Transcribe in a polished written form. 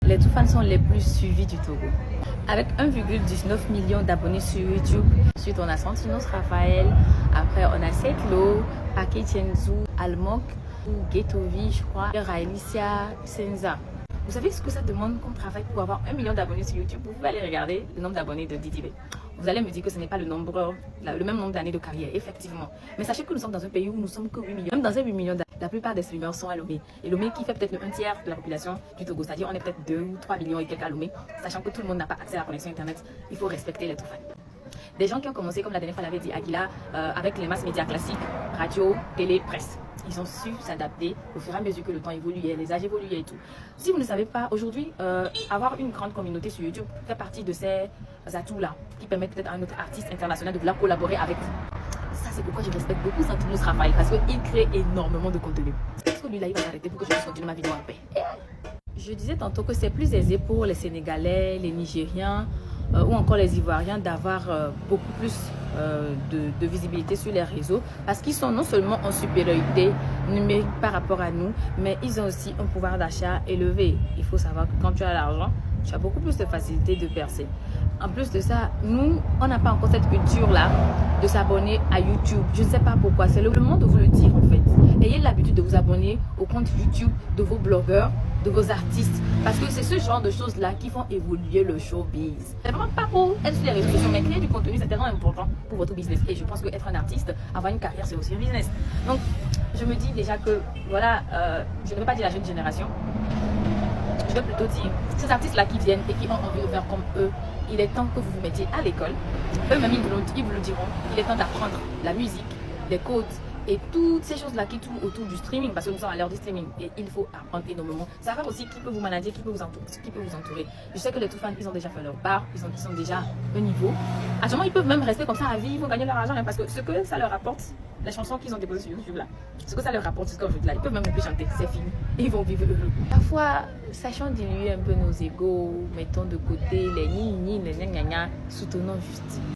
Les Toufan sont les plus suivis du Togo. Avec 1,19 million d'abonnés sur YouTube. Ensuite, on a Santinos Raphaël. Après, on a Setlo, Pake Tienzu, Almok, Getovi, je crois, Raelicia, Senza. Vous savez ce que ça demande comme travail pour avoir 1 million d'abonnés sur YouTube? Vous pouvez aller regarder le nombre d'abonnés de Didibé. Vous allez me dire que ce n'est pas le même nombre d'années de carrière, effectivement. Mais sachez que nous sommes dans un pays où nous sommes que 8 millions. Même dans ces 8 millions, la plupart des streamers sont à Lomé. Et Lomé qui fait peut-être un tiers de la population du Togo. C'est-à-dire on est peut-être 2 ou 3 millions et quelques à Lomé. Sachant que tout le monde n'a pas accès à la connexion Internet, il faut respecter les Toufan. Des gens qui ont commencé, comme la dernière fois l'avait dit Aguila, avec les masses médias classiques, radio, télé, presse. Ils ont su s'adapter au fur et à mesure que le temps évoluait, les âges évoluaient et tout. Si vous ne savez pas, aujourd'hui, avoir une grande communauté sur YouTube fait partie de ces atouts-là qui permettent peut-être à un autre artiste international de vouloir collaborer avec vous. Ça, c'est pourquoi je respecte beaucoup Santinos Raphaël, parce qu'il crée énormément de contenu. Est-ce que lui, là, il va s'arrêter pour que je puisse continuer ma vidéo en paix? Je disais tantôt que c'est plus aisé pour les Sénégalais, les Nigériens ou encore les Ivoiriens d'avoir beaucoup plus de visibilité sur les réseaux parce qu'ils sont non seulement en supériorité numérique par rapport à nous, mais ils ont aussi un pouvoir d'achat élevé. Il faut savoir que quand tu as l'argent, tu as beaucoup plus de facilité de percer. En plus de ça, nous, on n'a pas encore cette culture-là de s'abonner à YouTube. Je ne sais pas pourquoi, c'est le monde de vous le dire en fait. Ayez l'habitude de vous abonner au compte YouTube de vos blogueurs, de vos artistes, parce que c'est ce genre de choses-là qui font évoluer le showbiz. C'est vraiment pas pour être sur les réseaux sociaux, mais créer du contenu, c'est tellement important pour votre business. Et je pense que être un artiste, avoir une carrière, c'est aussi un business. Donc, je me dis déjà que, voilà, je ne veux pas dire la jeune génération, je veux plutôt dire ces artistes-là qui viennent et qui ont envie de faire comme eux, il est temps que vous vous mettiez à l'école. Eux-mêmes, ils vous le diront, il est temps d'apprendre la musique, les codes, et toutes ces choses-là qui tournent autour du streaming, parce que nous sommes à l'heure du streaming et il faut apprendre énormément. Savoir aussi qui peut vous manager, qui peut vous entourer. Je sais que les Toufan, ils ont déjà fait leur part, ils sont déjà au niveau. Actuellement, ils peuvent même rester comme ça à vie, ils vont gagner leur argent, hein, parce que ce que ça leur apporte, les chansons qu'ils ont déposées sur YouTube là, ce que ça leur rapporte jusqu'à aujourd'hui là, ils peuvent même plus chanter, c'est fini, et ils vont vivre heureux. Parfois, sachant diluer un peu nos égos, mettons de côté les ni, les gna, soutenons juste.